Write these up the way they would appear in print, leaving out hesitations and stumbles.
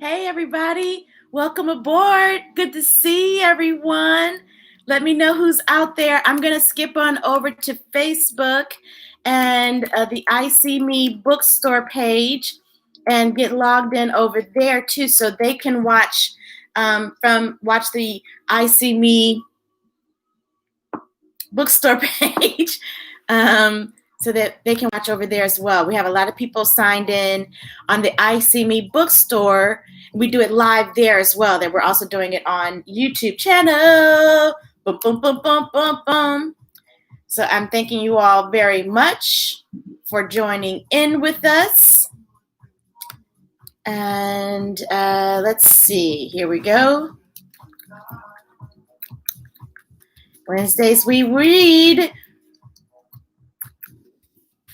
Hey, everybody. Welcome aboard. Good to see everyone. Let me know who's out there. I'm going to skip on over to Facebook and the I See Me bookstore page and get logged in over there too, so they can watch the I See Me bookstore page. So that they can watch over there as well. We have a lot of people signed in on the I See Me bookstore. We do it live there as well. That we're also doing it on YouTube channel. Boom, boom, boom, boom, boom, boom. So I'm thanking you all very much for joining in with us. And let's see. Here we go. Wednesdays we read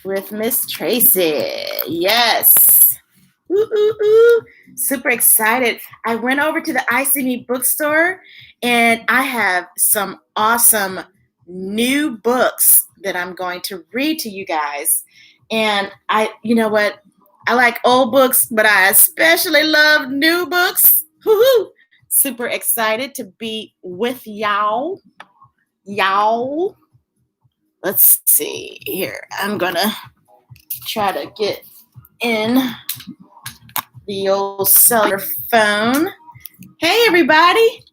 with Ms Tracey. Yes. Ooh, ooh, ooh. Super excited. I went over to the I See Me bookstore and I have some awesome new books that I'm going to read to you guys. And you know what? I like old books, but I especially love new books. Woo-hoo. Super excited to be with y'all. Let's see here. I'm gonna try to get in the old cellular phone. Hey, everybody.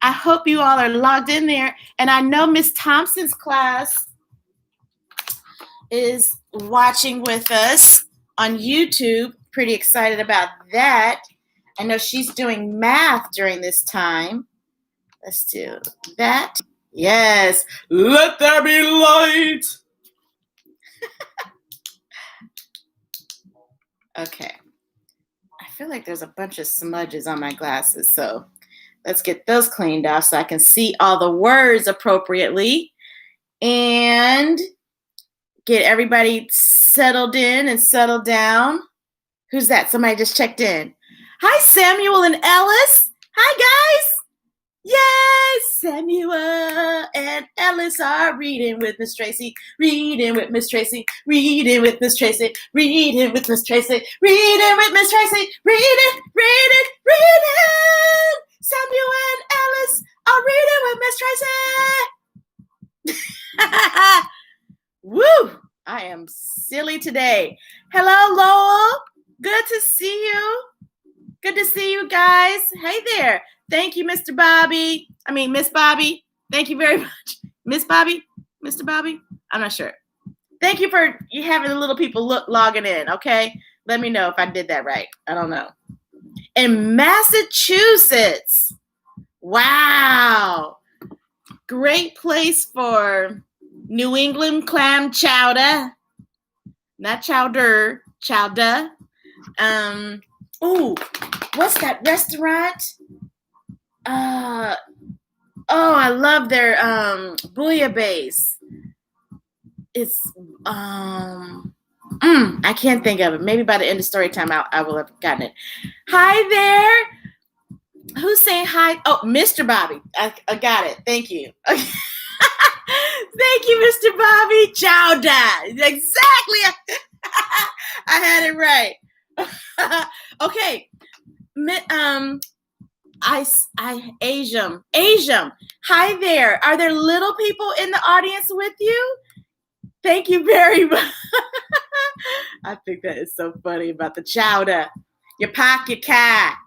I hope you all are logged in there. And I know Miss Thompson's class is watching with us on YouTube. Pretty excited about that. I know she's doing math during this time. Let's do that. Yes. Let there be light. Okay. I feel like there's a bunch of smudges on my glasses, so let's get those cleaned off so I can see all the words appropriately and get everybody settled in and settled down. Who's that? Somebody just checked in. Hi, Samuel and Ellis. Hi, guys. Yes, Samuel and Ellis are reading with Ms Tracey, reading with Ms Tracey, reading with Ms Tracey, reading with Ms Tracey, reading with Ms Tracey, reading. Samuel and Ellis are reading with Ms Tracey. Woo! I am silly today. Hello, Lowell. Good to see you. Good to see you guys. Hey there. Thank you, Miss Bobby. Thank you very much. Miss Bobby? Mr. Bobby? I'm not sure. Thank you for having the little people logging in, okay? Let me know if I did that right. I don't know. In Massachusetts. Wow. Great place for New England clam chowder. Not chowder, chowder. Ooh, what's that restaurant? I love their bouillabaisse. It's I can't think of it. Maybe by the end of story time I will have gotten it. Hi there. Who's saying hi? Oh, Mr. Bobby. I got it. Thank you. Okay. Thank you, Mr. Bobby. Chowder. Exactly. I had it right. Okay. Asian. Hi there. Are there little people in the audience with you? Thank you very much. I think that is so funny about the chowder. You park your car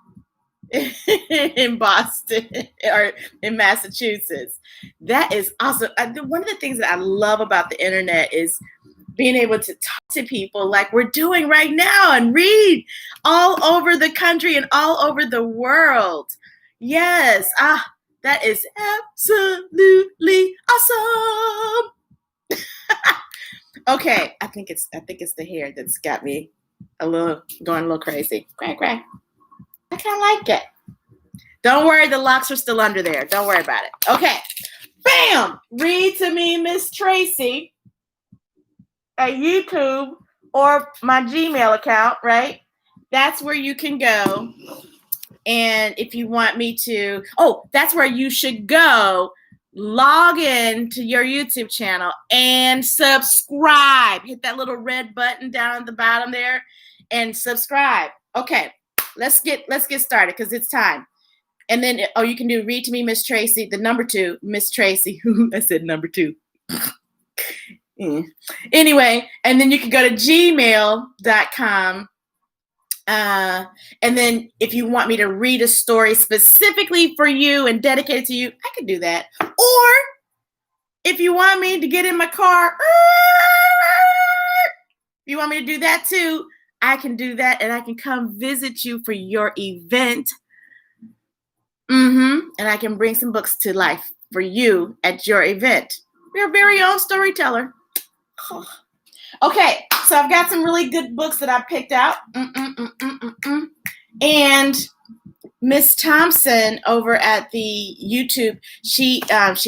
in Boston or in Massachusetts. That is awesome. One of the things that I love about the internet is being able to talk to people like we're doing right now and read all over the country and all over the world. Yes. That is absolutely awesome. Okay. I think it's the hair that's got me going a little crazy. Crack. I kind of like it. Don't worry. The locks are still under there. Don't worry about it. Okay. Bam. Read to me, Ms Tracey. At YouTube or my Gmail account, right? That's where you can go. And if you want me to, that's where you should go. Log in to your YouTube channel and subscribe. Hit that little red button down at the bottom there and subscribe. Okay. let's get started because it's time. And then, you can do read to me, Ms. Tracey, the number 2, Ms. Tracey. I said number 2. Anyway, and then you can go to gmail.com. And then if you want me to read a story specifically for you and dedicate it to you, I can do that. Or if you want me to get in my car, you want me to do that too, I can do that, and I can come visit you for your event. And I can bring some books to life for you at your event. Your very own storyteller. Okay, so I've got some really good books that I picked out. And Miss Thompson over at the YouTube, she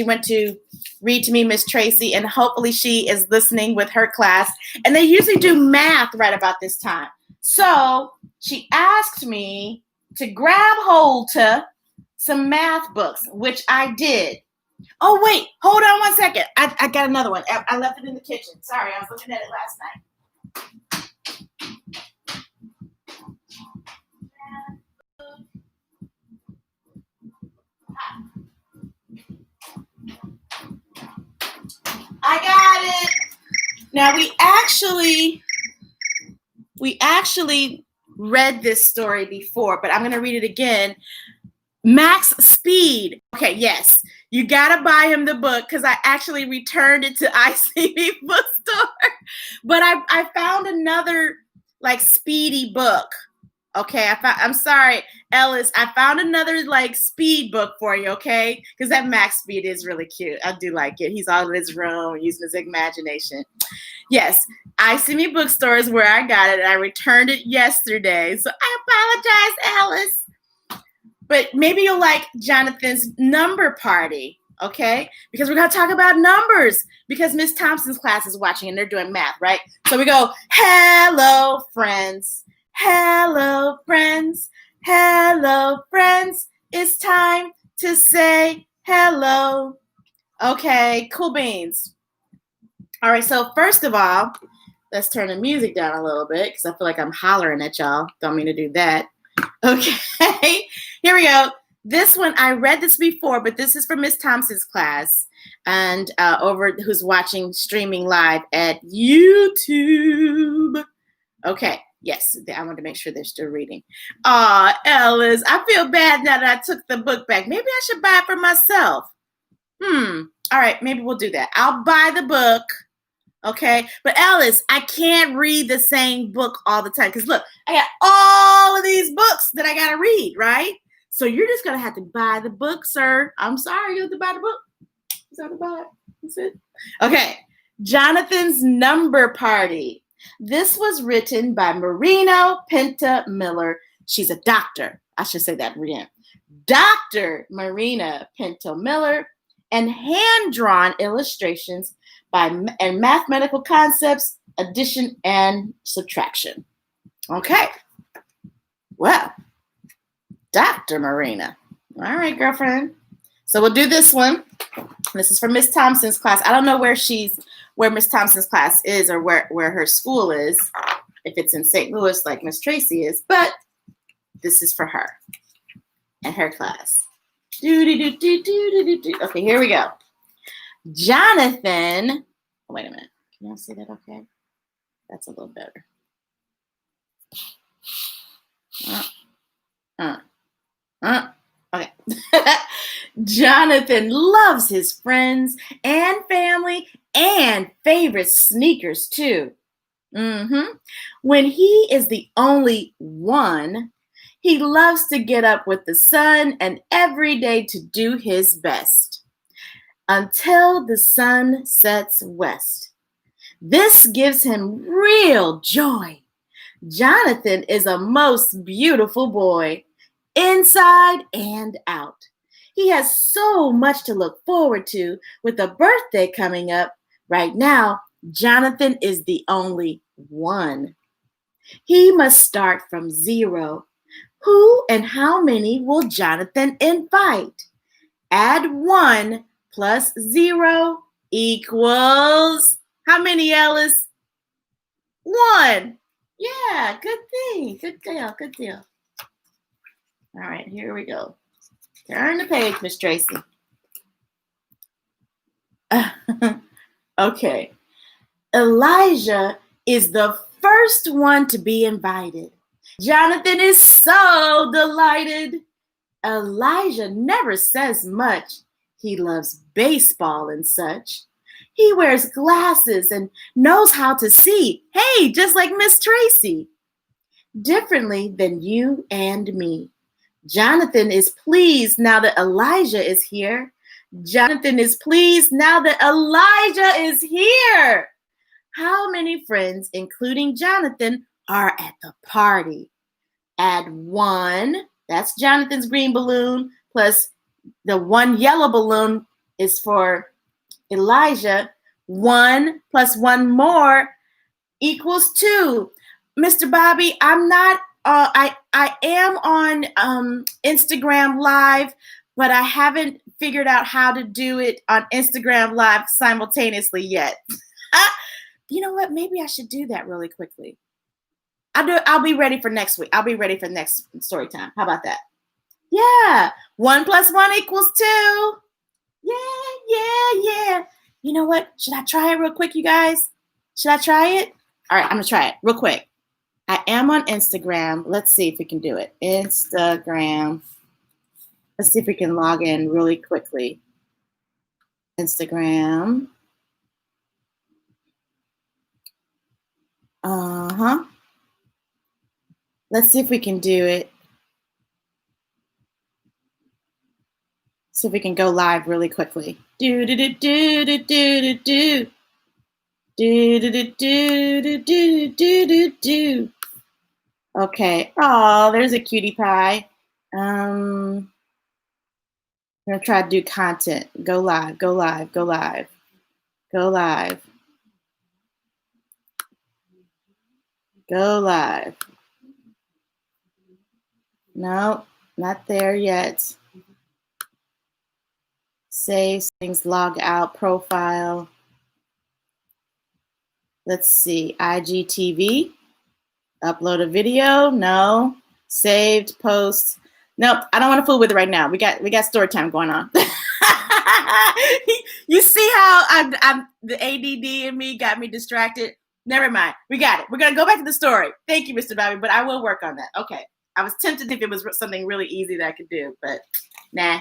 went to read to me, Ms. Tracey, and hopefully she is listening with her class. And they usually do math right about this time. So she asked me to grab hold to some math books, which I did. Oh, wait, hold on one second. I got another one. I left it in the kitchen. Sorry, I was looking at it last night. I got it. Now we actually read this story before, but I'm going to read it again. Max Speed. Okay, yes. You got to buy him the book because I actually returned it to ICB bookstore. But I found another like speedy book. Okay, I'm sorry, Ellis. I found another like speed book for you, okay? Because that Max Speed is really cute. I do like it. He's all in his room using his imagination. Yes, ICB bookstore is where I got it. And I returned it yesterday. So I apologize, Ellis. But maybe you'll like Jonathan's number party, okay? Because we're going to talk about numbers because Miss Thompson's class is watching and they're doing math, right? So we go, hello, friends. Hello, friends. Hello, friends. It's time to say hello. Okay, cool beans. All right, so first of all, let's turn the music down a little bit because I feel like I'm hollering at y'all. Don't mean to do that. Okay, here we go. This one, I read this before, but this is for Miss Thompson's class and who's watching streaming live at YouTube. Okay, yes, I want to make sure they're still reading. Aw, Ellis, I feel bad now that I took the book back. Maybe I should buy it for myself. All right, maybe we'll do that. I'll buy the book. Okay, but Ellis, I can't read the same book all the time because look, I got all of these books that I got to read, right? So you're just going to have to buy the book, sir. I'm sorry, you have to buy the book. You have to buy it. That's it. Okay, Jonathan's Number Party. This was written by Marina Pinta Miller. She's a doctor. I should say that again. Dr. Marina Pinto Miller, and hand-drawn illustrations and mathematical concepts, addition and subtraction. Okay. Well, Dr. Marina. All right, girlfriend. So we'll do this one. This is for Miss Thompson's class. I don't know where Miss Thompson's class is or where her school is, if it's in St. Louis like Miss Tracey is, but this is for her and her class. Okay, here we go. Jonathan, wait a minute. Can y'all see that okay? That's a little better. Okay. Jonathan loves his friends and family and favorite sneakers too. When he is the only one, he loves to get up with the sun and every day to do his best until the sun sets west. This gives him real joy. Jonathan is a most beautiful boy, inside and out. He has so much to look forward to with a birthday coming up. Right now, Jonathan is the only one. He must start from 0. Who and how many will Jonathan invite? Add 1 plus 0 equals, how many, Ellis? 1. Yeah, good thing. Good deal. All right, here we go. Turn the page, Ms. Tracey. Okay. Elijah is the first one to be invited. Jonathan is so delighted. Elijah never says much. He loves baseball and such. He wears glasses and knows how to see. Hey, just like Ms. Tracey. Differently than you and me. Jonathan is pleased now that Elijah is here. Jonathan is pleased now that Elijah is here. How many friends, including Jonathan, are at the party? Add 1. That's Jonathan's green balloon, plus the 1 yellow balloon is for Elijah. 1 plus 1 more equals 2. Mr. Bobby, I'm not, I am on Instagram Live, but I haven't figured out how to do it on Instagram Live simultaneously yet. You know what? Maybe I should do that really quickly. I'll be ready for next week. I'll be ready for next story time. How about that? Yeah. 1 plus 1 equals 2. Yeah. You know what? Should I try it real quick, you guys? Should I try it? All right, I'm going to try it real quick. I am on Instagram. Let's see if we can do it. Instagram. Let's see if we can log in really quickly. Instagram. Let's see if we can do it. See if we can go live really quickly. Do. Okay. Oh, there's a cutie pie. I'm gonna try to do content. Go live. No, not there yet. Save things, log out, profile. Let's see, IGTV. Upload a video. No. Saved, post. Nope, I don't want to fool with it right now. We got story time going on. You see how I'm the ADD in me got me distracted? Never mind. We got it. We're going to go back to the story. Thank you, Mr. Bobby, but I will work on that. Okay. I was tempted if it was something really easy that I could do, but nah.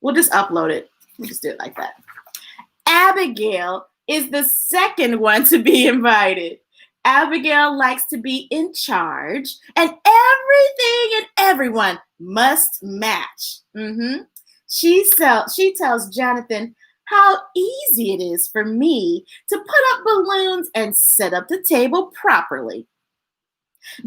We'll just upload it. We'll just do it like that. Abigail is the second one to be invited. Abigail likes to be in charge, and everything and everyone must match. She tells Jonathan how easy it is for me to put up balloons and set up the table properly.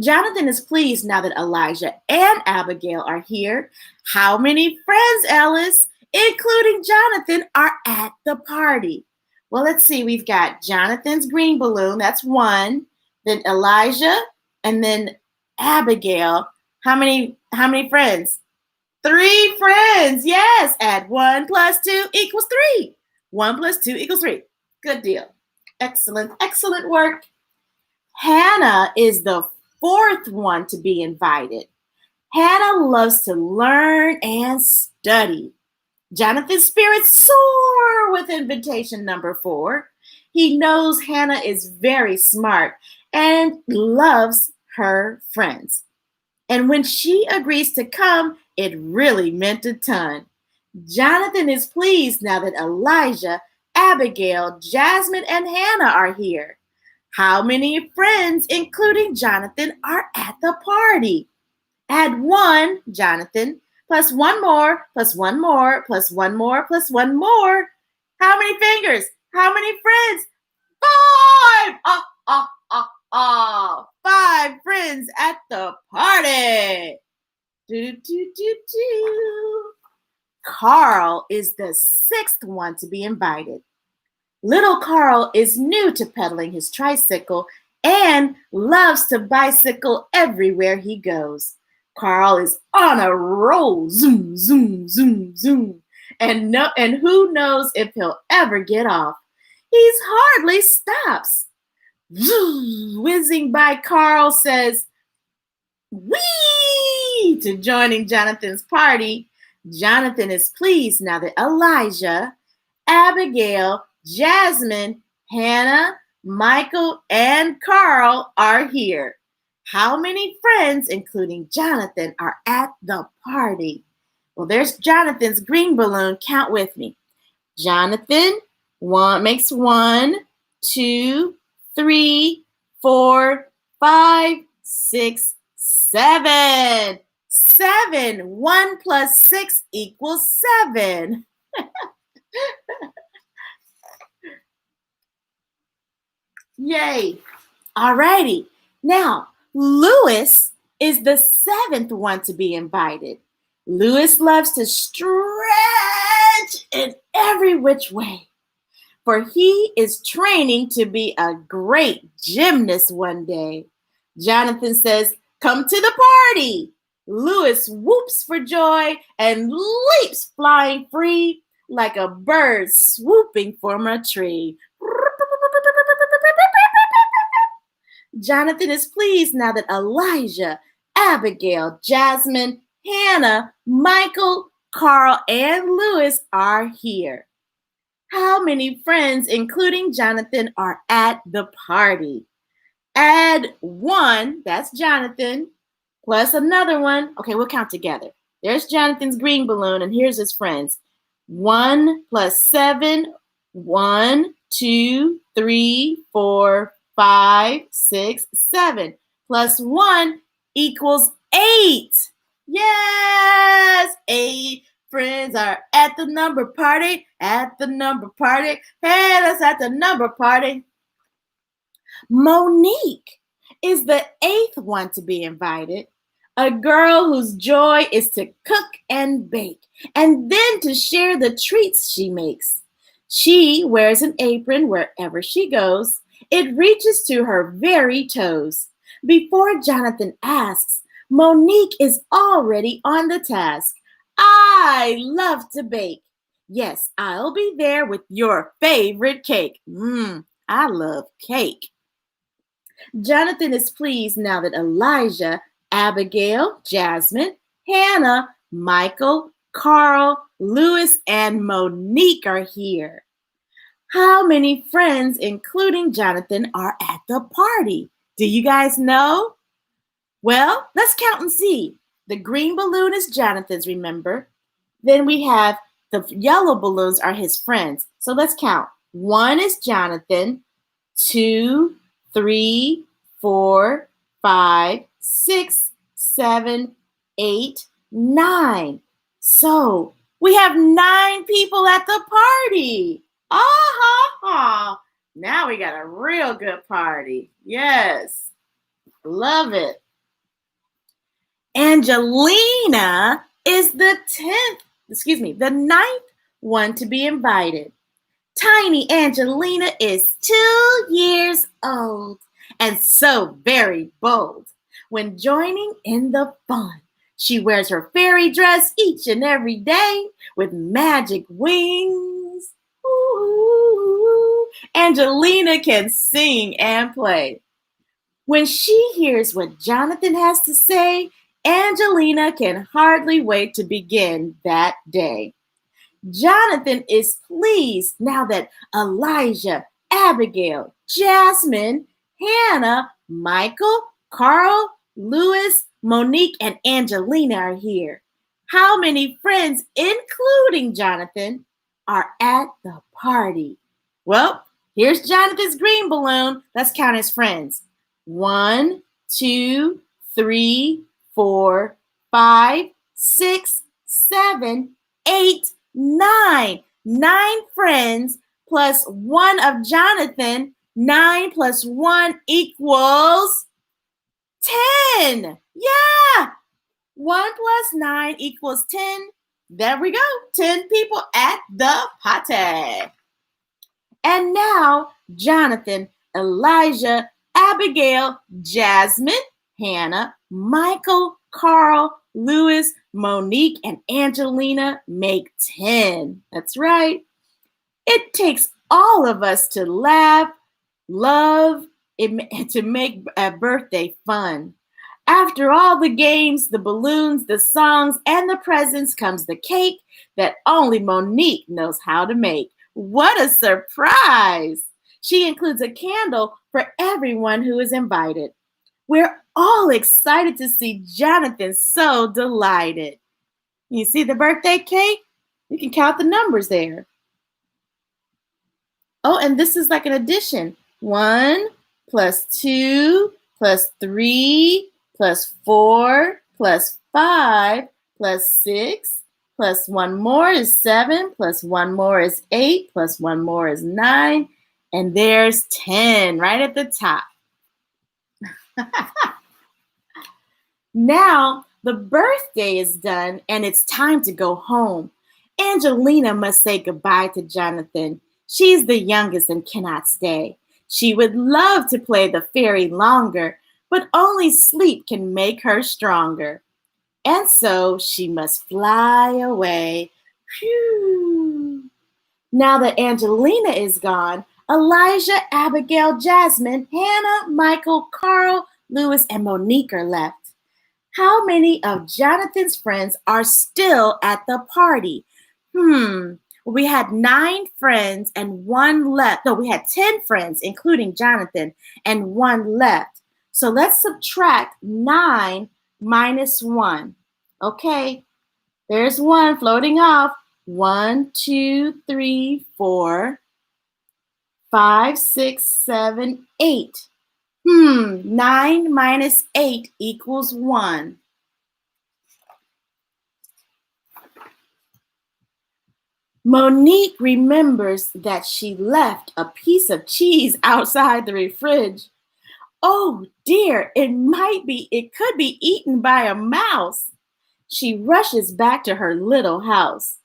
Jonathan is pleased now that Elijah and Abigail are here. How many friends, Ellis, including Jonathan, are at the party? Well, let's see. We've got Jonathan's green balloon. That's 1. Then Elijah, and then Abigail. How many friends? 3 friends. Yes. Add 1 plus 2 equals 3. 1 plus 2 equals 3. Good deal. Excellent work. Hannah is the 4th one to be invited. Hannah loves to learn and study. Jonathan's spirits soar with invitation number 4. He knows Hannah is very smart and loves her friends. And when she agrees to come, it really meant a ton. Jonathan is pleased now that Elijah, Abigail, Jasmine, and Hannah are here. How many friends, including Jonathan, are at the party? Add 1, Jonathan, plus 1 more, plus 1 more, plus 1 more, plus 1 more. How many fingers? How many friends? 5! 5 friends at the party. Carl is the 6th one to be invited. Little Carl is new to pedaling his tricycle and loves to bicycle everywhere he goes. Carl is on a roll, zoom, zoom, zoom, zoom, and who knows if he'll ever get off. He hardly stops. Whizzing by, Carl says, "Whee!" to joining Jonathan's party. Jonathan is pleased now that Elijah, Abigail, Jasmine, Hannah, Michael, and Carl are here. How many friends, including Jonathan, are at the party? Well, there's Jonathan's green balloon. Count with me. Jonathan makes 1, 2, 3, 4, 5, 6, 7. 7. 1 plus 6 equals 7. Yay. Alrighty. Now, Lewis is the 7th one to be invited. Lewis loves to stretch in every which way, for he is training to be a great gymnast one day. Jonathan says, "Come to the party." Lewis whoops for joy and leaps flying free like a bird swooping from a tree. Jonathan is pleased now that Elijah, Abigail, Jasmine, Hannah, Michael, Carl, and Lewis are here. How many friends, including Jonathan, are at the party? Add 1, that's Jonathan, plus another one. Okay, we'll count together. There's Jonathan's green balloon, and here's his friends. 1 plus 7, 1, 2, 3, 4, 5, 6, 7. Plus 1 equals 8. Yes, 8 friends are at the number party, at the number party. Hey, that's at the number party. Monique is the 8th one to be invited. A girl whose joy is to cook and bake, and then to share the treats she makes. She wears an apron wherever she goes. It reaches to her very toes. Before Jonathan asks, Monique is already on the task. I love to bake. Yes, I'll be there with your favorite cake. I love cake. Jonathan is pleased now that Elijah, Abigail, Jasmine, Hannah, Michael, Carl, Lewis, and Monique are here. How many friends, including Jonathan, are at the party? Do you guys know? Well, let's count and see. The green balloon is Jonathan's, remember? Then we have the yellow balloons are his friends. So let's count. 1 is Jonathan, 2, 3, 4, 5, 6, 7, 8, 9. So we have 9 people at the party. Now we got a real good party. Yes. Love it. Angelina is the 9th one to be invited. Tiny Angelina is 2 years old and so very bold. When joining in the fun, she wears her fairy dress each and every day with magic wings. Ooh, Angelina can sing and play. When she hears what Jonathan has to say, Angelina can hardly wait to begin that day. Jonathan is pleased now that Elijah, Abigail, Jasmine, Hannah, Michael, Carl, Lewis, Monique, and Angelina are here. How many friends, including Jonathan, are at the party? Well, here's Jonathan's green balloon. Let's count his friends. 1, 2, 3, 4, 5, 6, 7, 8, 9. 9 friends plus 1 of Jonathan. 9 plus 1 equals 10. Yeah. 1 plus 9 equals 10. There we go. 10 people at the party. And now, Jonathan, Elijah, Abigail, Jasmine, Hannah, Michael, Carl, Lewis, Monique, and Angelina make 10. That's right. It takes all of us to laugh, love, and to make a birthday fun. After all the games, the balloons, the songs, and the presents comes the cake that only Monique knows how to make. What a surprise! She includes a candle for everyone who is invited. We're all excited to see Jonathan, so delighted. You see the birthday cake? You can count the numbers there. Oh, and this is like an addition. 1 plus 2 plus 3 plus 4 plus 5 plus 6 plus 1 more is 7 plus 1 more is 8 plus 1 more is 9. And there's 10 right at the top. Now the birthday is done and it's time to go home. Angelina must say goodbye to Jonathan. She's the youngest and cannot stay. She would love to play the fairy longer, but only sleep can make her stronger. And so she must fly away. Phew. Now that Angelina is gone, Elijah, Abigail, Jasmine, Hannah, Michael, Carl, Lewis, and Monique are left. How many of Jonathan's friends are still at the party? We had 9 friends and 1 left. No, we had 10 friends, including Jonathan, and 1 left. So let's subtract 9 minus 1. Okay, there's 1 floating off. 1, 2, 3, 4, 5, 6, 7, 8. 9 minus 8 equals 1. Monique remembers that she left a piece of cheese outside the fridge. Oh dear, it could be eaten by a mouse. She rushes back to her little house.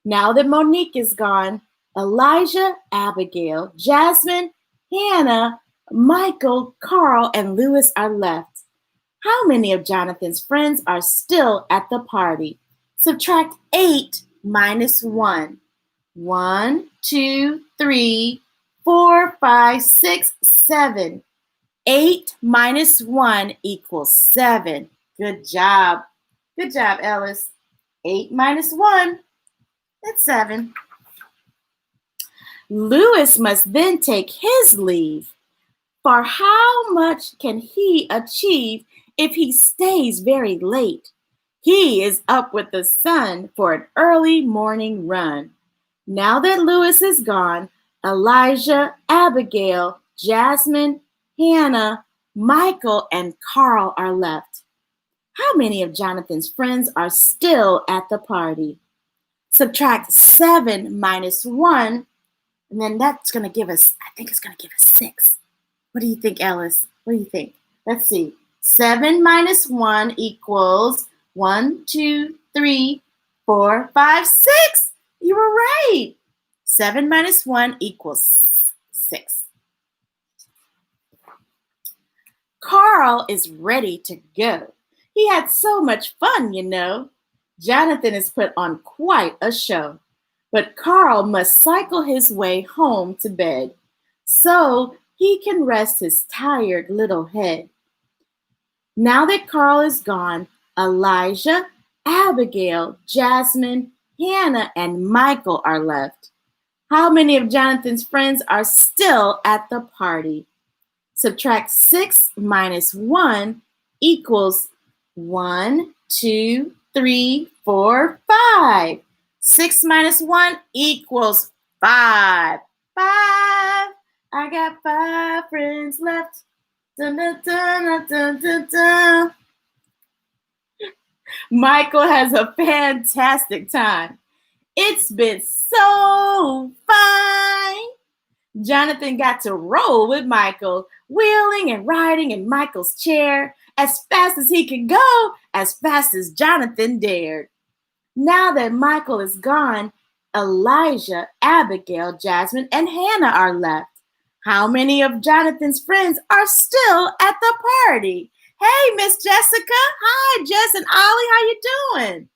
Now that Monique is gone, Elijah, Abigail, Jasmine, Hannah, Michael, Carl, and Lewis are left. How many of Jonathan's friends are still at the party? Subtract 8 minus 1. 1, 2, 3, 4, 5, 6, 7. 8 minus 1 equals 7. Good job. Good job, Ellis. 8 minus 1, that's 7. Lewis must then take his leave. For how much can he achieve if he stays very late? He is up with the sun for an early morning run. Now that Lewis is gone, Elijah, Abigail, Jasmine, Hannah, Michael, and Carl are left. How many of Jonathan's friends are still at the party? Subtract 7 minus 1, and then that's going to give us, I think it's going to give us 6. What do you think, Ellis? What do you think? Let's see. 7 minus 1 equals 1, 2, 3, 4, 5, 6. You were right. 7 minus 1 equals 6. Carl is ready to go. He had so much fun, you know. Jonathan has put on quite a show. But Carl must cycle his way home to bed so he can rest his tired little head. Now that Carl is gone, Elijah, Abigail, Jasmine, Hannah, and Michael are left. How many of Jonathan's friends are still at the party? Subtract 6 minus 1 equals 1, 2, 3, 4, 5. 6 minus 1 equals 5. 5. I got 5 friends left. Dun, dun, dun, dun, dun, dun. Michael has a fantastic time. It's been so fun. Jonathan got to roll with Michael, wheeling and riding in Michael's chair as fast as he could go, as fast as Jonathan dared. Now that Michael is gone, Elijah, Abigail, Jasmine, and Hannah are left. How many of Jonathan's friends are still at the party? Hey, Miss Jessica. Hi, Jess and Ollie. How you doing?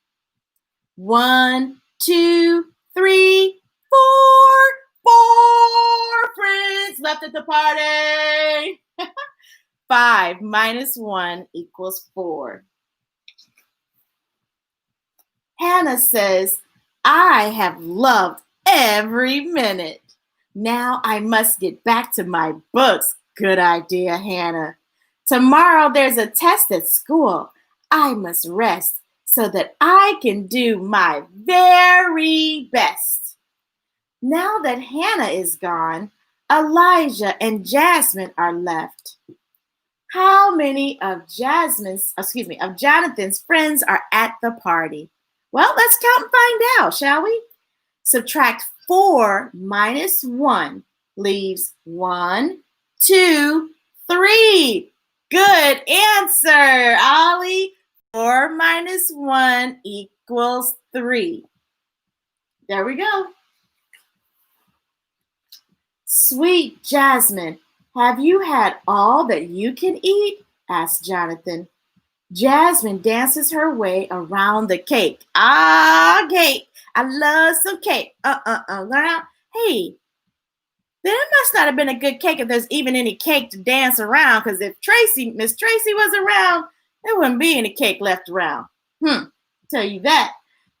1, 2, 3, 4 friends left at the party. 5 minus 1 equals 4. Hannah says, I have loved every minute. Now I must get back to my books. Good idea, Hannah. Tomorrow there's a test at school. I must rest so that I can do my very best. Now that Hannah is gone, Elijah and Jasmine are left. How many of Jonathan's friends are at the party? Well, let's count and find out, shall we? Subtract 4 minus 1 leaves 1, 2, 3. Good answer, Ollie. 4 minus 1 equals 3. There we go. Sweet Jasmine, have you had all that you can eat? Asked Jonathan. Jasmine dances her way around the cake. Ah, cake. I love some cake. Hey, there must not have been a good cake if there's even any cake to dance around, because if Ms. Tracey was around, there wouldn't be any cake left around. Tell you that.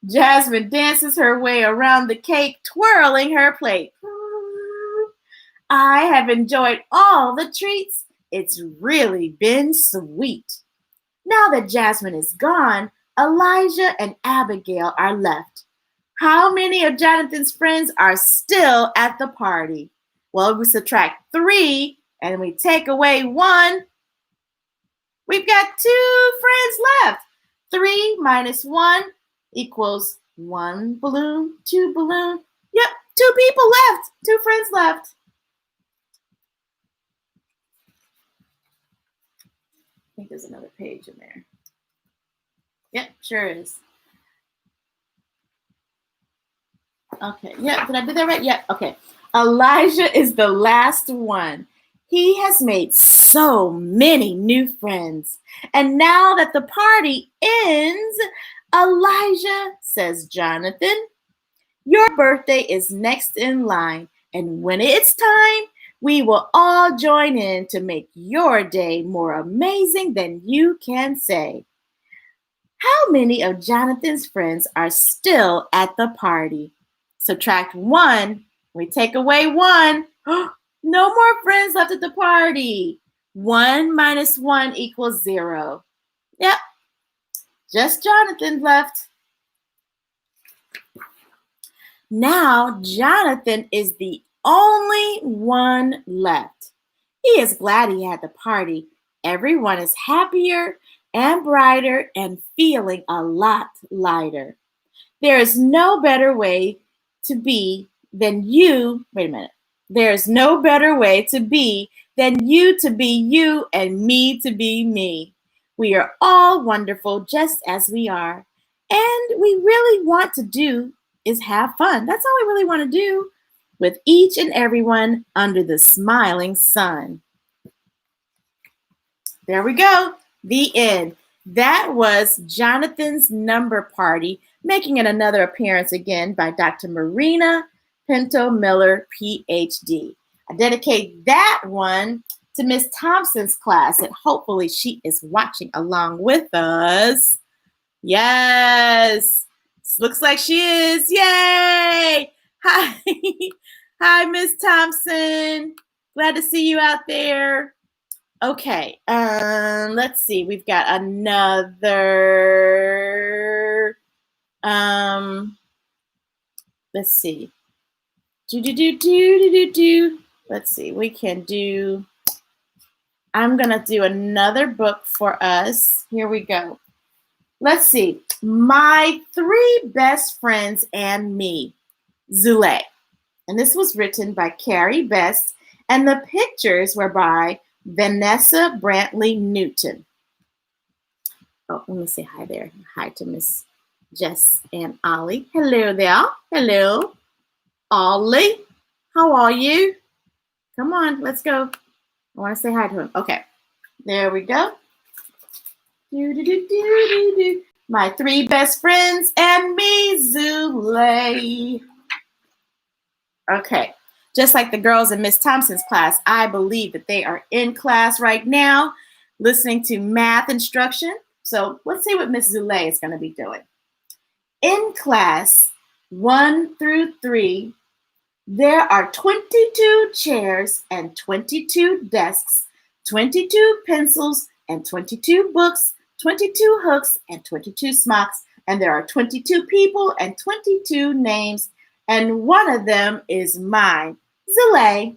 Jasmine dances her way around the cake, twirling her plate. I have enjoyed all the treats. It's really been sweet. Now that Jasmine is gone, Elijah and Abigail are left. How many of Jonathan's friends are still at the party? Well, we subtract 3 and we take away 1. We've got 2 friends left. 3 minus 1 equals 1 balloon, 2 balloon. Yep, 2 people left, 2 friends left. I think there's another page in there. Yep, sure is. Okay, yeah, did I do that right? Yep, okay. Elijah is the last one. He has made so many new friends. And now that the party ends, Elijah, says Jonathan, your birthday is next in line. And when it's time, we will all join in to make your day more amazing than you can say. How many of Jonathan's friends are still at the party? Subtract 1. We take away 1. No more friends left at the party. 1 minus 1 equals 0. Yep, just Jonathan left. Now Jonathan is the only one left. He is glad he had the party. Everyone is happier and brighter and feeling a lot lighter. There is no better way to be than you. Wait a minute. There is no better way to be than you to be you and me to be me. We are all wonderful just as we are. And we really want to do is have fun. That's all we really want to do with each and everyone under the smiling sun. There we go. The end. That was Jonathan's Number Party, making it another appearance again by Dr. Marina Pinto Miller, PhD. I dedicate that one to Ms. Thompson's class, and hopefully she is watching along with us. Yes, looks like she is. Yay! Hi, hi, Ms. Thompson. Glad to see you out there. Okay, let's see. We've got another. Let's see. Let's see. We can do. I'm gonna do another book for us. Here we go. Let's see. My 3 Best Friends and Me, Zule. And this was written by Carrie Best, and the pictures were by Vanessa Brantley Newton. Oh, let me say hi there. Hi to Miss Jess and Ollie. Hello there. Hello. Ollie, how are you? Come on, let's go. I want to say hi to him. Okay, there we go. My 3 Best Friends and Me, Zule. Okay, Just like the girls in Miss Thompson's class, I believe that they are in class right now, listening to math instruction. So let's see what Miss Zulay is going to be doing. In class 1 through 3, there are 22 chairs and 22 desks, 22 pencils and 22 books, 22 hooks and 22 smocks, and there are 22 people and 22 names, and one of them is mine. Zulay.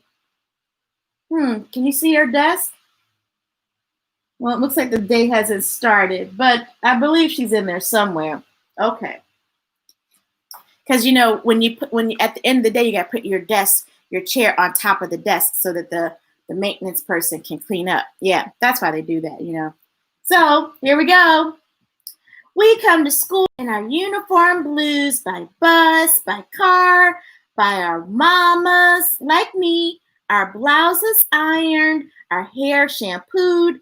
Can you see your desk? Well, it looks like the day hasn't started, but I believe she's in there somewhere. Okay. Because when you at the end of the day, you got to put your chair on top of the desk so that the maintenance person can clean up. Yeah, that's why they do that, So here we go. We come to school in our uniform blues, by bus, by car, by our mamas, like me, our blouses ironed, our hair shampooed.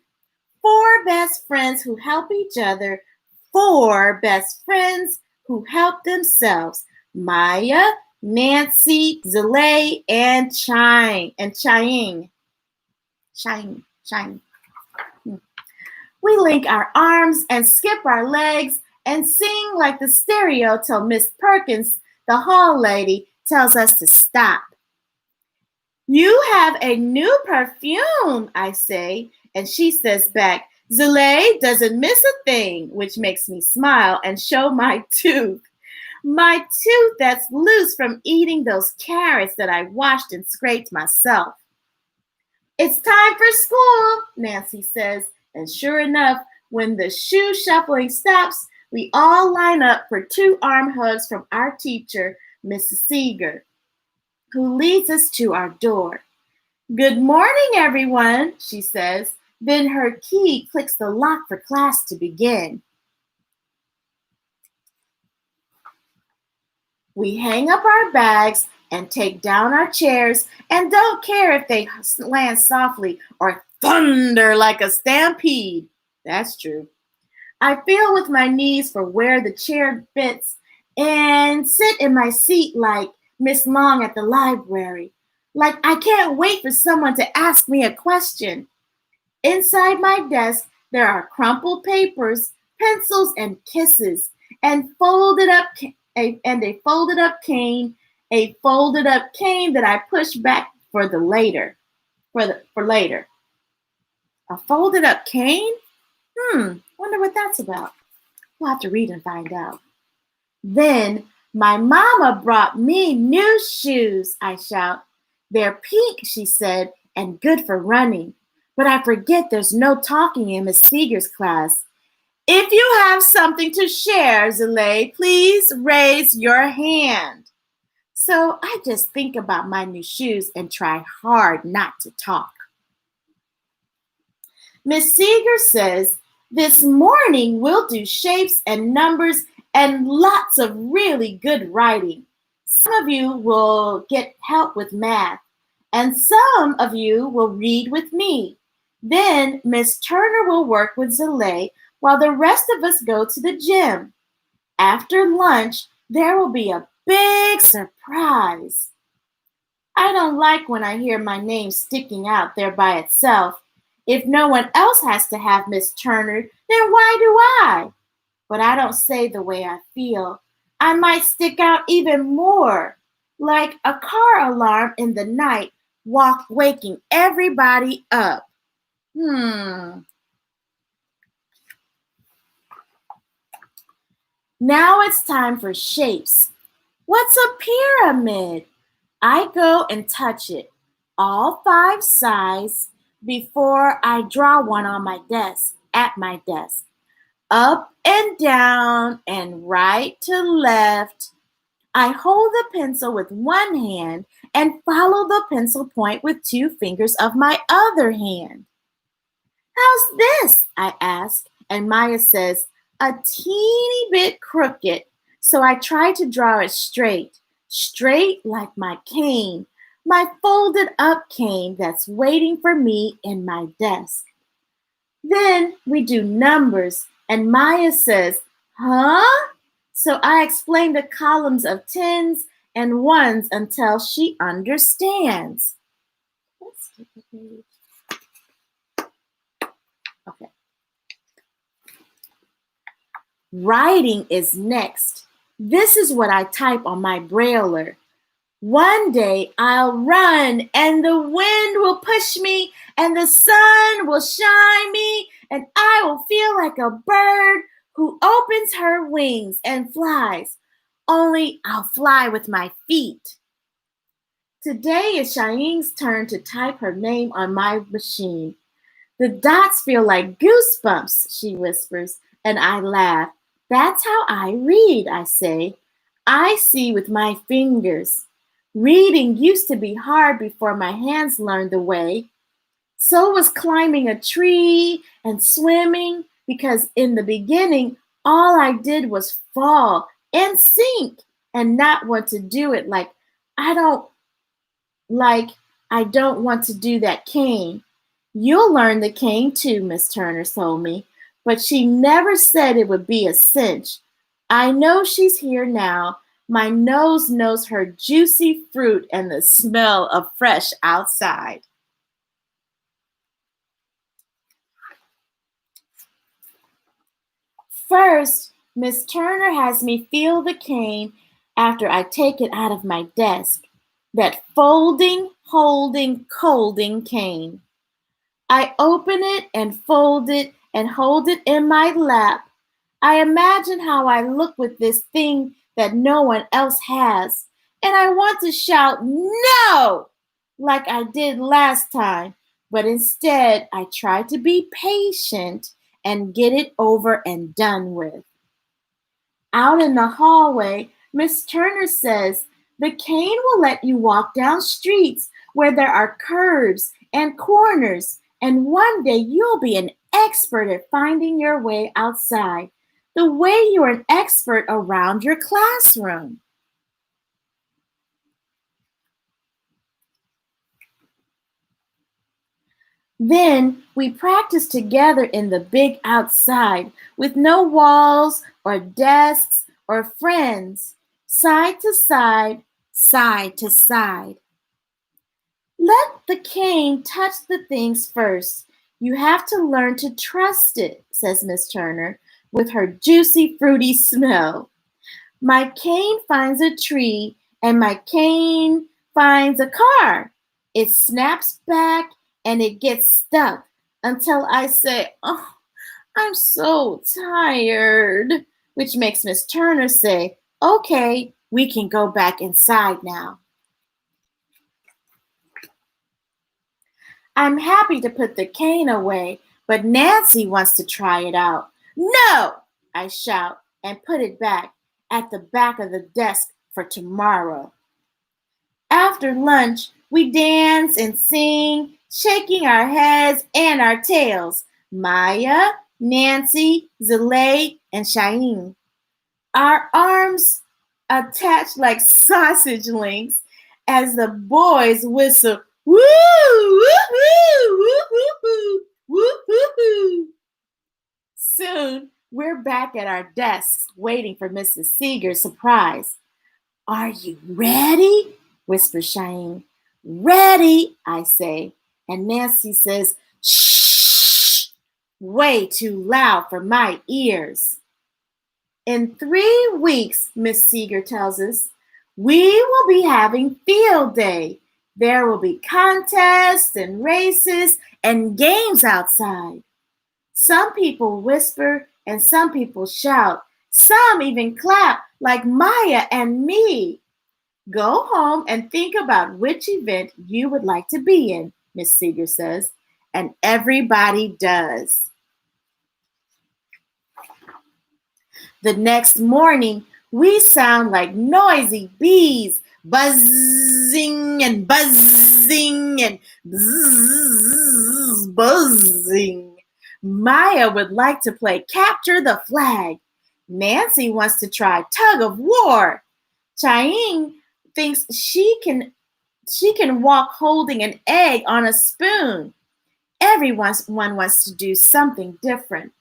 4 best friends who help each other, 4 best friends who help themselves. Maya, Nancy, Zulay, and Chaying. We link our arms and skip our legs and sing like the stereo till Miss Perkins, the hall lady, tells us to stop. You have a new perfume, I say, and she says back, Zulay doesn't miss a thing, which makes me smile and show my tooth. My tooth that's loose from eating those carrots that I washed and scraped myself. It's time for school, Nancy says, and sure enough, when the shoe shuffling stops, we all line up for 2 arm hugs from our teacher, Mrs. Seeger, who leads us to our door. Good morning, everyone, she says. Then her key clicks the lock for class to begin. We hang up our bags and take down our chairs and don't care if they land softly or thunder like a stampede. That's true. I feel with my knees for where the chair fits and sit in my seat like Miss Long at the library. Like I can't wait for someone to ask me a question. Inside my desk, there are crumpled papers, pencils, and kisses, and a folded up cane that I push back for later. A folded up cane? Wonder what that's about. We'll have to read and find out. Then my mama brought me new shoes, I shout. They're pink, she said, and good for running. But I forget there's no talking in Miss Seeger's class. If you have something to share, Zulay, please raise your hand. So I just think about my new shoes and try hard not to talk. Miss Seeger says, this morning we'll do shapes and numbers and lots of really good writing. Some of you will get help with math, and some of you will read with me. Then Miss Turner will work with Zulay while the rest of us go to the gym. After lunch, there will be a big surprise. I don't like when I hear my name sticking out there by itself. If no one else has to have Miss Turner, then why do I? But I don't say the way I feel. I might stick out even more, like a car alarm in the night, waking everybody up. Now it's time for shapes. What's a pyramid? I go and touch it, all 5 sides, before I draw one on my desk, at my desk. Up and down and right to left. I hold the pencil with one hand and follow the pencil point with 2 fingers of my other hand. How's this? I ask, and Maya says, a teeny bit crooked. So I try to draw it straight like my cane, my folded up cane that's waiting for me in my desk. Then we do numbers, and Maya says, huh? So I explain the columns of 10s and ones until she understands. Let's take a page. Okay. Writing is next. This is what I type on my brailler. One day I'll run and the wind will push me and the sun will shine me and I will feel like a bird who opens her wings and flies. Only I'll fly with my feet. Today is Cheyenne turn to type her name on my machine. The dots feel like goosebumps, she whispers, and I laugh. That's how I read, I say. I see with my fingers. Reading used to be hard before my hands learned the way. So was climbing a tree and swimming, because in the beginning, all I did was fall and sink and not want to do it I don't want to do that cane. You'll learn the cane too, Miss Turner told me, but she never said it would be a cinch. I know she's here now. My nose knows her juicy fruit and the smell of fresh outside. First, Miss Turner has me feel the cane after I take it out of my desk. That folding, holding, colding cane. I open it and fold it and hold it in my lap. I imagine how I look with this thing that no one else has. And I want to shout, no, like I did last time. But instead, I try to be patient and get it over and done with. Out in the hallway, Miss Turner says, the cane will let you walk down streets where there are curves and corners, and one day you'll be an expert at finding your way outside, the way you're an expert around your classroom. Then we practice together in the big outside with no walls or desks or friends, side to side, side to side. Let the cane touch the things first. You have to learn to trust it, says Miss Turner, with her juicy, fruity smell. My cane finds a tree, and my cane finds a car. It snaps back, and it gets stuck until I say, oh, I'm so tired, which makes Miss Turner say, okay, we can go back inside now. I'm happy to put the cane away, but Nancy wants to try it out. No, I shout and put it back at the back of the desk for tomorrow. After lunch, we dance and sing, shaking our heads and our tails. Maya, Nancy, Zalay, and Cheyenne. Our arms attached like sausage links as the boys whistle, woo, woo-hoo, woo-hoo-hoo, woo-hoo-hoo. Soon, we're back at our desks waiting for Mrs. Seeger's surprise. Are you ready? Whispers Cheyenne. Ready, I say. And Nancy says, shh, way too loud for my ears. In 3 weeks, Miss Seeger tells us, we will be having field day. There will be contests and races and games outside. Some people whisper and some people shout. Some even clap like Maya and me. Go home and think about which event you would like to be in, Miss Seeger says, and everybody does. The next morning, we sound like noisy bees, buzzing and buzzing and buzz, buzzing. Maya would like to play capture the flag. Nancy wants to try tug of war. Cheyenne thinks she can walk holding an egg on a spoon. Everyone wants to do something different.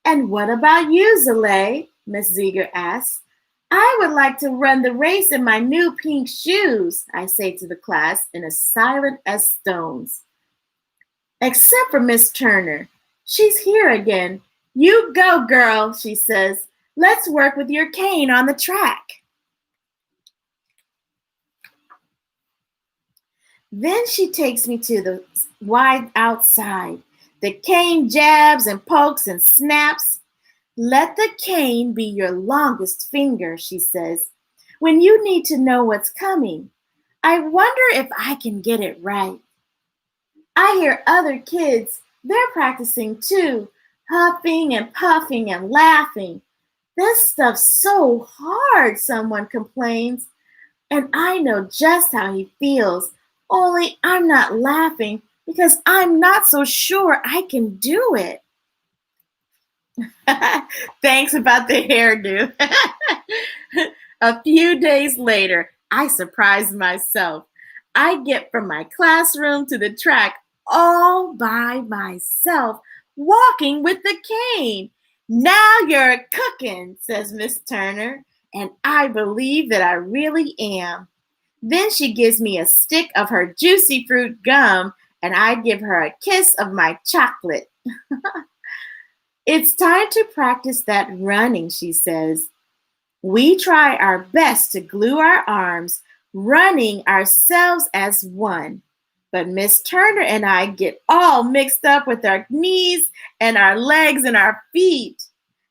And what about you, Zalay? Miss Seeger asks. I would like to run the race in my new pink shoes, I say to the class in as silent as stones. Except for Miss Turner. She's here again. You go, girl, she says. Let's work with your cane on the track. Then she takes me to the wide outside. The cane jabs and pokes and snaps. Let the cane be your longest finger, she says, when you need to know what's coming. I wonder if I can get it right. I hear other kids, they're practicing too, huffing and puffing and laughing. This stuff's so hard, someone complains. And I know just how he feels, only I'm not laughing because I'm not so sure I can do it. Thanks about the hairdo. A few days later, I surprised myself. I get from my classroom to the track all by myself, walking with the cane. Now you're cooking, says Miss Turner, and I believe that I really am. Then she gives me a stick of her juicy fruit gum, and I give her a kiss of my chocolate. It's time to practice that running, she says. We try our best to glue our arms, running ourselves as one. But Miss Turner and I get all mixed up with our knees and our legs and our feet.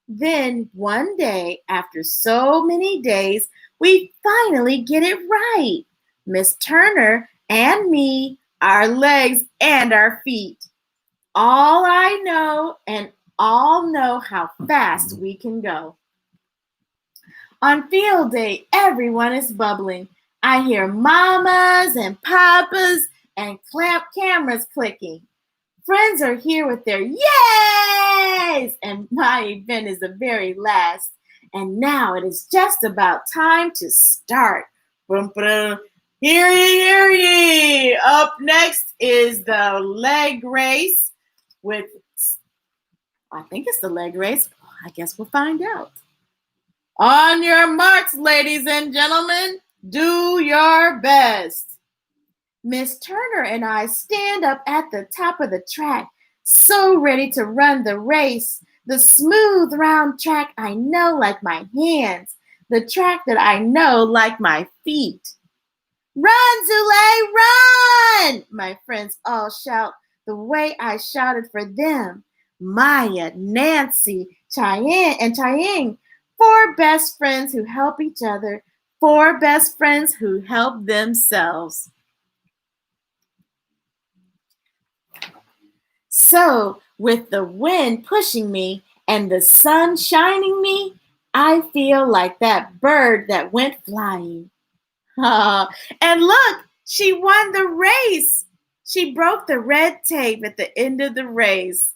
Then one day, after so many days, we finally get it right. Miss Turner and me, our legs and our feet. All I know and all know how fast we can go. On field day, everyone is bubbling. I hear mamas and papas and cameras clicking. Friends are here with their yays, and my event is the very last. And now it is just about time to start. Boom, boom. Hear ye, hear ye. Up next is the leg race with, I think it's the leg race. I guess we'll find out. On your marks, ladies and gentlemen, do your best. Miss Turner and I stand up at the top of the track, so ready to run the race. The smooth, round track I know like my hands. The track that I know like my feet. Run, Zule, run! My friends all shout the way I shouted for them. Maya, Nancy, Cheyenne, and Cheyenne, 4 best friends who help each other, 4 best friends who help themselves. So, with the wind pushing me and the sun shining me, I feel like that bird that went flying. And look, she won the race. She broke the red tape at the end of the race.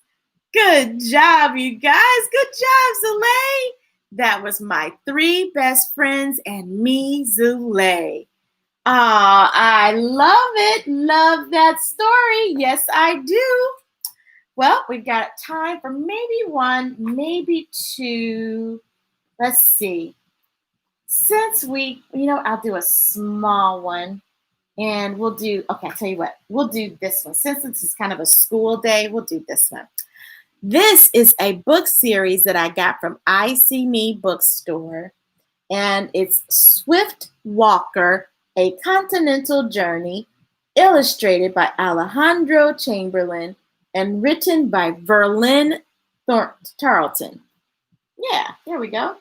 Good job, you guys. Good job, Zule. That was my 3 best friends and me, Zule. I love it. Love that story. Yes, I do. Well, we've got time for maybe 1, maybe 2. Let's see. Since I'll do a small one. And we'll do, okay, I'll tell you what. We'll do this one. Since this is kind of a school day, we'll do this one. This is a book series that I got from I See Me Bookstore. And it's Swift Walker, A Continental Journey, illustrated by Alejandro Chamberlain, and written by Verlyn Tarleton. Yeah, there we go.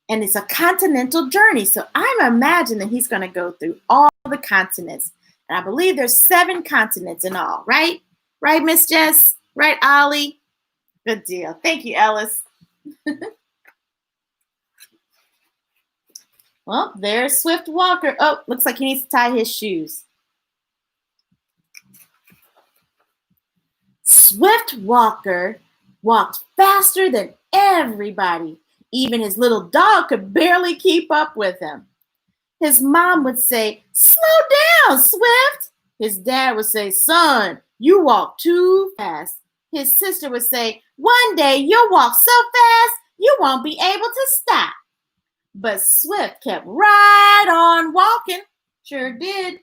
And it's a continental journey. So I'm imagining he's going to go through all the continents. And I believe there's 7 continents in all, right? Right, Miss Jess? Right, Ollie? Good deal. Thank you, Ellis. Well, there's Swift Walker. Oh, looks like he needs to tie his shoes. Swift Walker walked faster than everybody. Even his little dog could barely keep up with him. His mom would say, "Slow down, Swift." His dad would say, "Son, you walk too fast." His sister would say, "One day you'll walk so fast you won't be able to stop." But Swift kept right on walking. Sure did.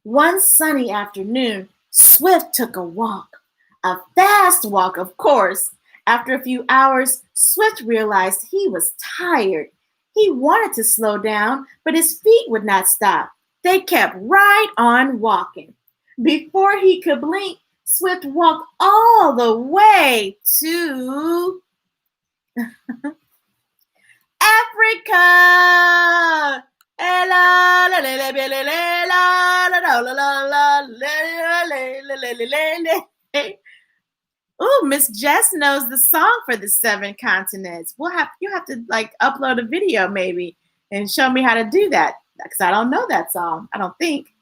One sunny afternoon, Swift took a walk. A fast walk, of course. After a few hours, Swift realized he was tired. He wanted to slow down, but his feet would not stop. They kept right on walking. Before he could blink, Swift walked all the way to Africa. Oh, Miss Jess knows the song for the 7 continents. You have to like upload a video maybe and show me how to do that because I don't know that song. I don't think.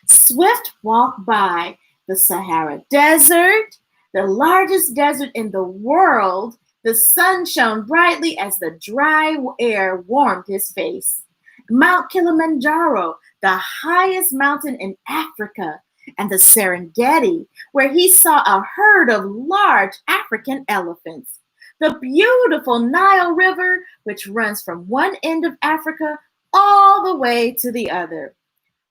Swift walked by the Sahara Desert, the largest desert in the world. The sun shone brightly as the dry air warmed his face. Mount Kilimanjaro, the highest mountain in Africa, and the Serengeti, where he saw a herd of large African elephants. The beautiful Nile River, which runs from one end of Africa all the way to the other.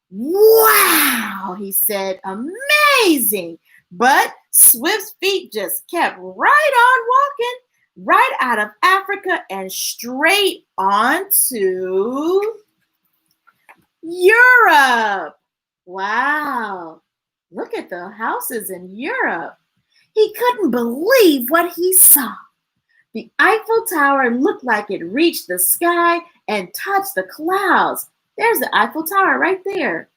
Wow, he said, amazing. But Swift's feet just kept right on walking, right out of Africa and straight on to Europe. Wow, look at the houses in Europe. He couldn't believe what he saw. The Eiffel Tower looked like it reached the sky and touched the clouds. There's the Eiffel Tower right there.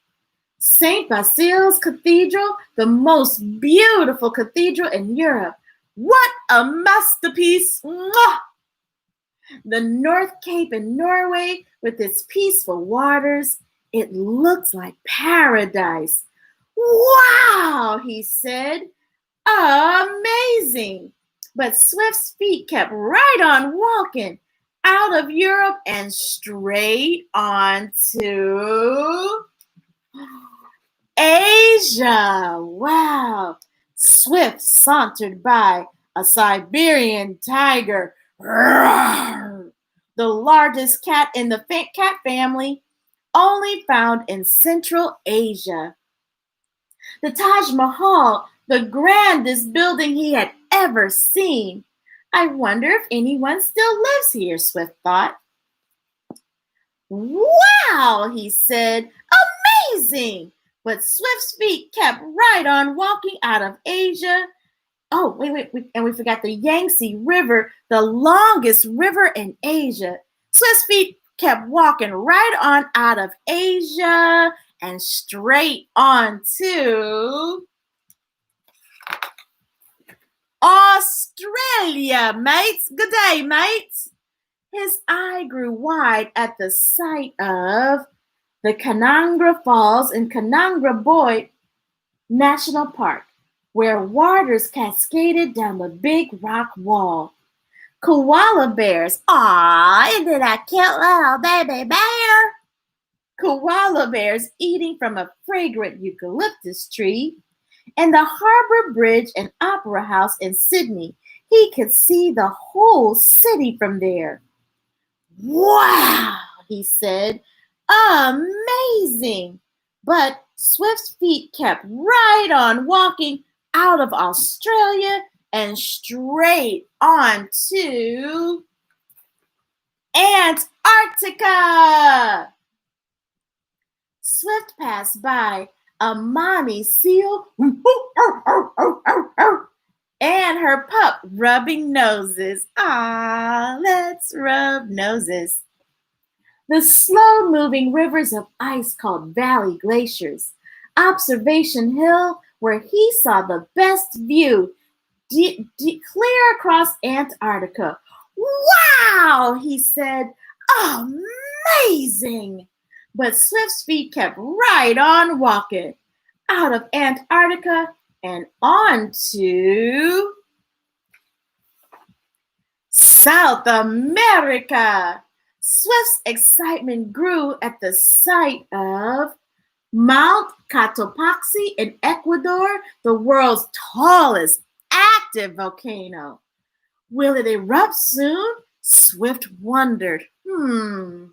St. Basil's Cathedral, the most beautiful cathedral in Europe. What a masterpiece! Mwah! The North Cape in Norway with its peaceful waters. It looks like paradise. Wow, he said. Amazing. But Swift's feet kept right on walking out of Europe and straight on to Asia. Wow. Swift sauntered by a Siberian tiger. Roar! The largest cat in the cat family, only found in Central Asia. The Taj Mahal, the grandest building he had ever seen. I wonder if anyone still lives here, Swift thought. Wow, he said, amazing! But Swift's feet kept right on walking out of Asia. Oh, wait, and we forgot the Yangtze River, the longest river in Asia. Swift's feet kept walking right on out of Asia and straight on to Australia, mates. Good day, mates. His eye grew wide at the sight of the Canangra Falls in Canangra Boyd National Park, where waters cascaded down the big rock wall. Koala bears. Aw, isn't that cute little baby bear? Koala bears eating from a fragrant eucalyptus tree. And the Harbor Bridge and Opera House in Sydney. He could see the whole city from there. Wow, he said. Amazing. But Swift's feet kept right on walking out of Australia and straight on to Antarctica. Swift passed by a mommy seal and her pup rubbing noses. Ah, let's rub noses. The slow-moving rivers of ice called valley glaciers. Observation Hill, where he saw the best view, clear across Antarctica. Wow, he said, amazing. But Swift's feet kept right on walking out of Antarctica and on to South America. Swift's excitement grew at the sight of Mount Cotopaxi in Ecuador, the world's tallest active volcano. Will it erupt soon? Swift wondered. In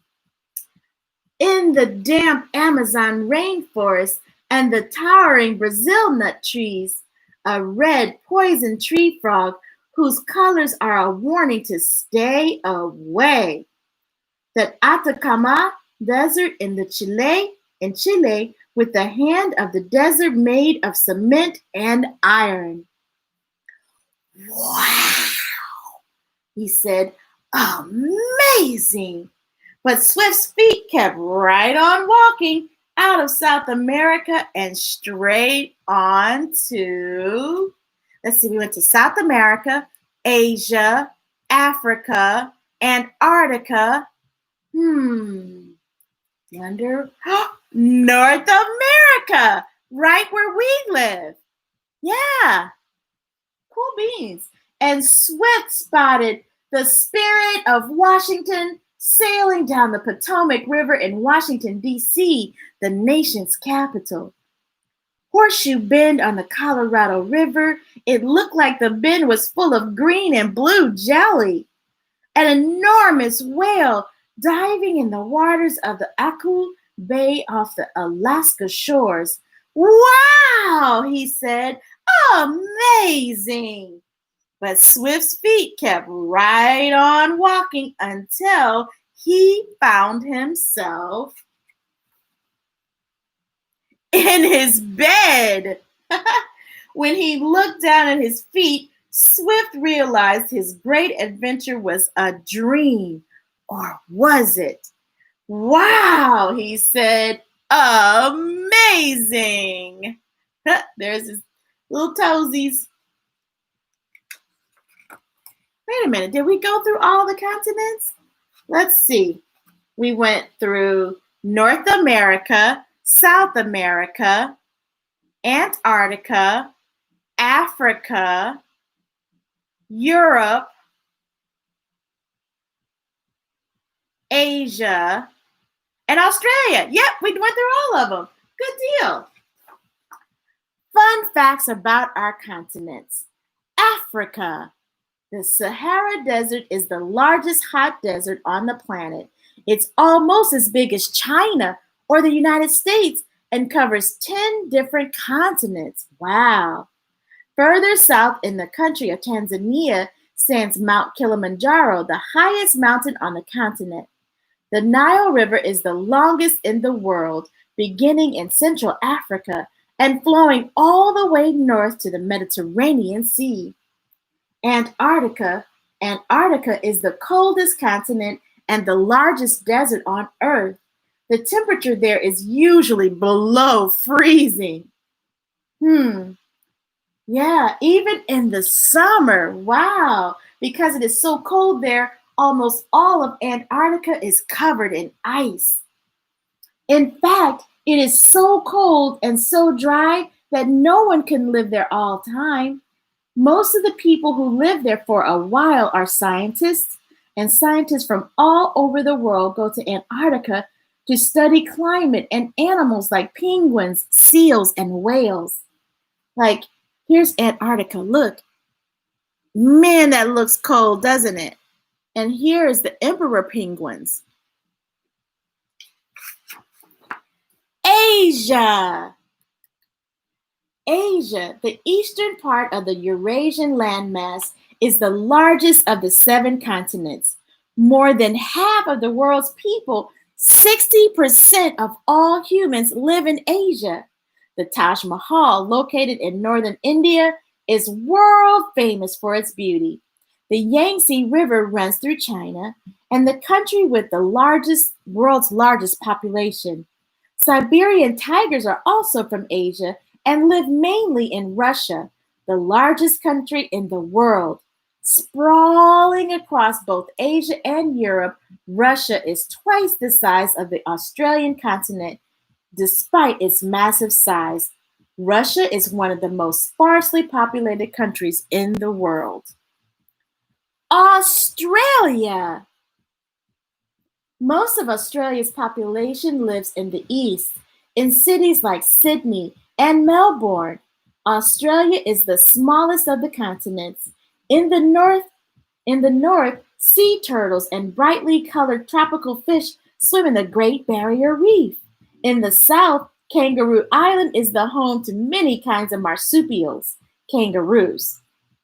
the damp Amazon rainforest and the towering Brazil nut trees, a red poison tree frog whose colors are a warning to stay away. The Atacama Desert in Chile, with the hand of the desert made of cement and iron. Wow, he said, amazing. But Swift's feet kept right on walking out of South America and straight on to, we went to South America, Asia, Africa, Antarctica. Wonder, North America, right where we live. Yeah, cool beans. And Swift spotted the Spirit of Washington sailing down the Potomac River in Washington, D.C., the nation's capital. Horseshoe Bend on the Colorado River, it looked like the bend was full of green and blue jelly. An enormous whale diving in the waters of the Aku Bay off the Alaska shores. Wow, he said, amazing. But Swift's feet kept right on walking until he found himself in his bed. When he looked down at his feet, Swift realized his great adventure was a dream. Or was it? Wow, he said, amazing. There's his little toesies. Wait a minute, did we go through all the continents? Let's see. We went through North America, South America, Antarctica, Africa, Europe, Asia, and Australia. Yep, we went through all of them. Good deal. Fun facts about our continents. Africa. The Sahara Desert is the largest hot desert on the planet. It's almost as big as China or the United States and covers 10 different continents. Wow. Further south in the country of Tanzania stands Mount Kilimanjaro, the highest mountain on the continent. The Nile River is the longest in the world, beginning in Central Africa and flowing all the way north to the Mediterranean Sea. Antarctica is the coldest continent and the largest desert on Earth. The temperature there is usually below freezing. Yeah, even in the summer. Wow. Because it is so cold there, almost all of Antarctica is covered in ice. In fact, it is so cold and so dry that no one can live there all the time. Most of the people who live there for a while are scientists, and scientists from all over the world go to Antarctica to study climate and animals like penguins, seals, and whales. Like, here's Antarctica, look. Man, that looks cold, doesn't it? And here is the emperor penguins. Asia, the eastern part of the Eurasian landmass, is the largest of the 7 continents. More than half of the world's people, 60% of all humans, live in Asia. The Taj Mahal, located in northern India, is world famous for its beauty. The Yangtze River runs through China, and the country with the world's largest population. Siberian tigers are also from Asia and live mainly in Russia, the largest country in the world. Sprawling across both Asia and Europe, Russia is twice the size of the Australian continent, despite its massive size. Russia is one of the most sparsely populated countries in the world. Australia. Most of Australia's population lives in the east, in cities like Sydney and Melbourne. Australia is the smallest of the continents. In the north, In the north, sea turtles and brightly colored tropical fish swim in the Great Barrier Reef. In the south, Kangaroo Island is the home to many kinds of marsupials, kangaroos,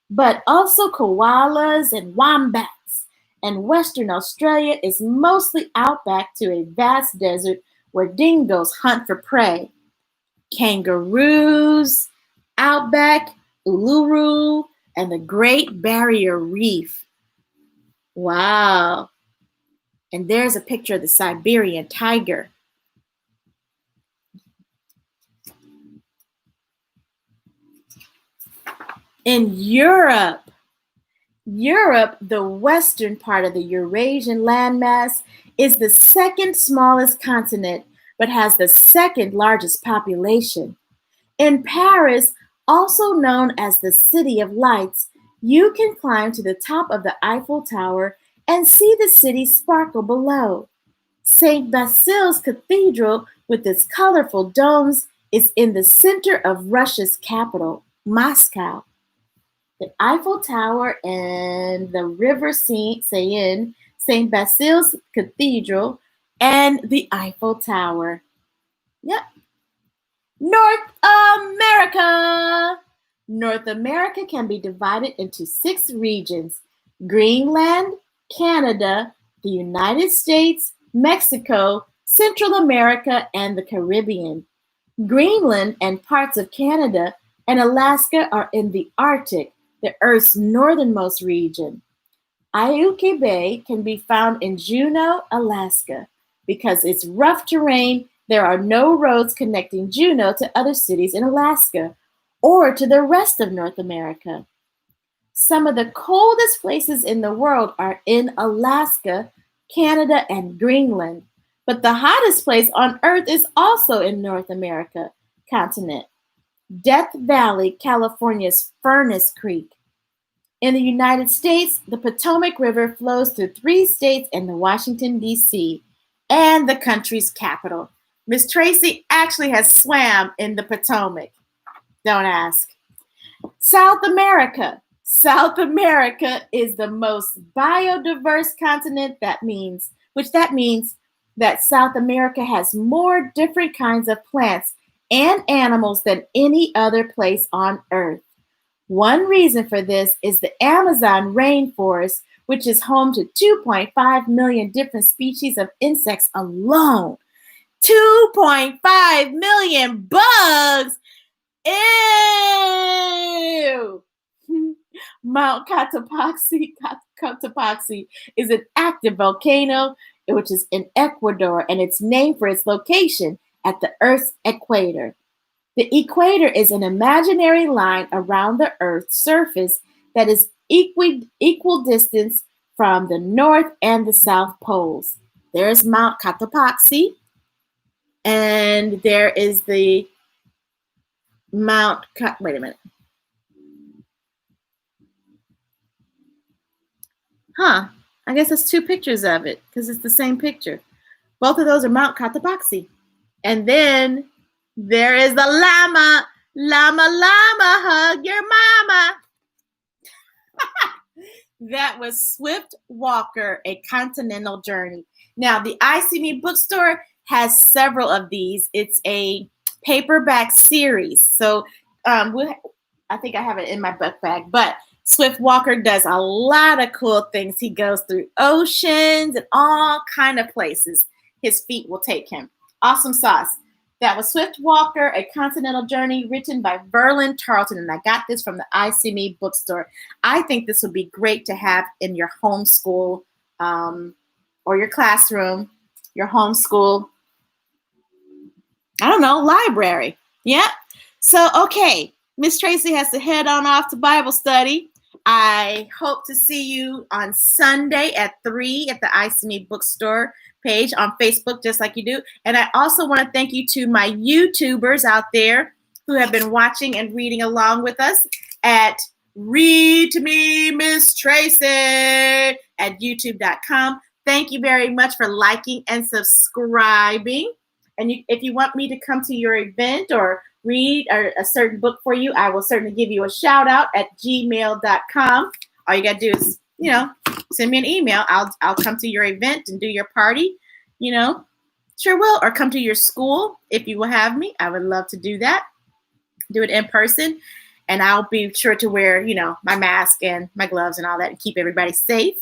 but also koalas and wombats. And Western Australia is mostly outback to a vast desert where dingoes hunt for prey. Kangaroos, outback, Uluru, and the Great Barrier Reef. Wow. And there's a picture of the Siberian tiger. In Europe, the western part of the Eurasian landmass, is the second smallest continent, but has the second largest population. In Paris, also known as the City of Lights, you can climb to the top of the Eiffel Tower and see the city sparkle below. St. Basil's Cathedral, with its colorful domes, is in the center of Russia's capital, Moscow. The Eiffel Tower and the River Seine, St. Basil's Cathedral, and the Eiffel Tower. Yep. North America. North America can be divided into 6 regions: Greenland, Canada, the United States, Mexico, Central America, and the Caribbean. Greenland and parts of Canada and Alaska are in the Arctic, the Earth's northernmost region. Iuki Bay can be found in Juneau, Alaska. Because it's rough terrain, there are no roads connecting Juneau to other cities in Alaska or to the rest of North America. Some of the coldest places in the world are in Alaska, Canada, and Greenland. But the hottest place on Earth is also in North America continent. Death Valley, California's Furnace Creek. In the United States, the Potomac River flows through 3 states and Washington, D.C., and the country's capital. Ms. Tracey actually has swam in the Potomac. Don't ask. South America. South America is the most biodiverse continent. That means that South America has more different kinds of plants and animals than any other place on Earth. One reason for this is the Amazon rainforest, which is home to 2.5 million different species of insects alone. 2.5 million bugs! Ew! Mount Cotopaxi is an active volcano, which is in Ecuador, and it's named for its location at the Earth's equator. The equator is an imaginary line around the Earth's surface that is equal distance from the North and the South poles. There's Mount Cotopaxi, and there is the wait a minute. I guess it's 2 pictures of it because it's the same picture. Both of those are Mount Cotopaxi. And then there is the llama. Llama, hug your mama. That was Swift Walker, A Continental Journey. Now, the I See Me bookstore has several of these. It's a paperback series. So I think I have it in my book bag, but Swift Walker does a lot of cool things. He goes through oceans and all kind of places his feet will take him. Awesome sauce. That was Swift Walker, A Continental Journey, written by Verlin Tarleton, and I got this from the I See Me bookstore. I think this would be great to have in your homeschool or your classroom, your homeschool, library. Yeah. So, okay, Ms. Tracey has to head on off to Bible study. I hope to see you on Sunday at 3 at the I See Me bookstore page on Facebook, just like you do. And I also want to thank you to my YouTubers out there who have been watching and reading along with us at Read to Me, Ms. Tracey at youtube.com. Thank you very much for liking and subscribing. And if you want me to come to your event or read a certain book for you, I will certainly give you a shout out at gmail.com. All you got to do is send me an email. I'll come to your event and do your party. Sure will. Or come to your school if you will have me. I would love to do that. Do it in person. And I'll be sure to wear, my mask and my gloves and all that and keep everybody safe.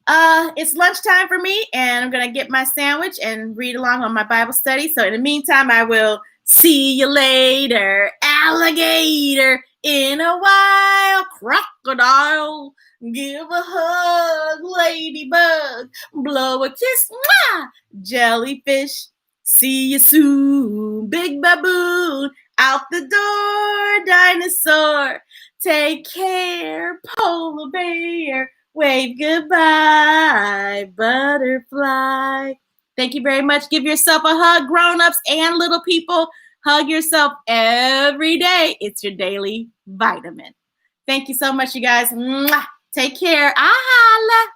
It's lunchtime for me, and I'm going to get my sandwich and read along on my Bible study. So in the meantime, I will see you later, alligator. In a while, crocodile. Give a hug, ladybug. Blow a kiss, mwah, jellyfish. See you soon, big baboon. Out the door, dinosaur. Take care, polar bear. Wave goodbye, butterfly. Thank you very much. Give yourself a hug, grown-ups and little people. Hug yourself every day. It's your daily vitamin. Thank you so much, you guys. Mwah. Take care. Holla.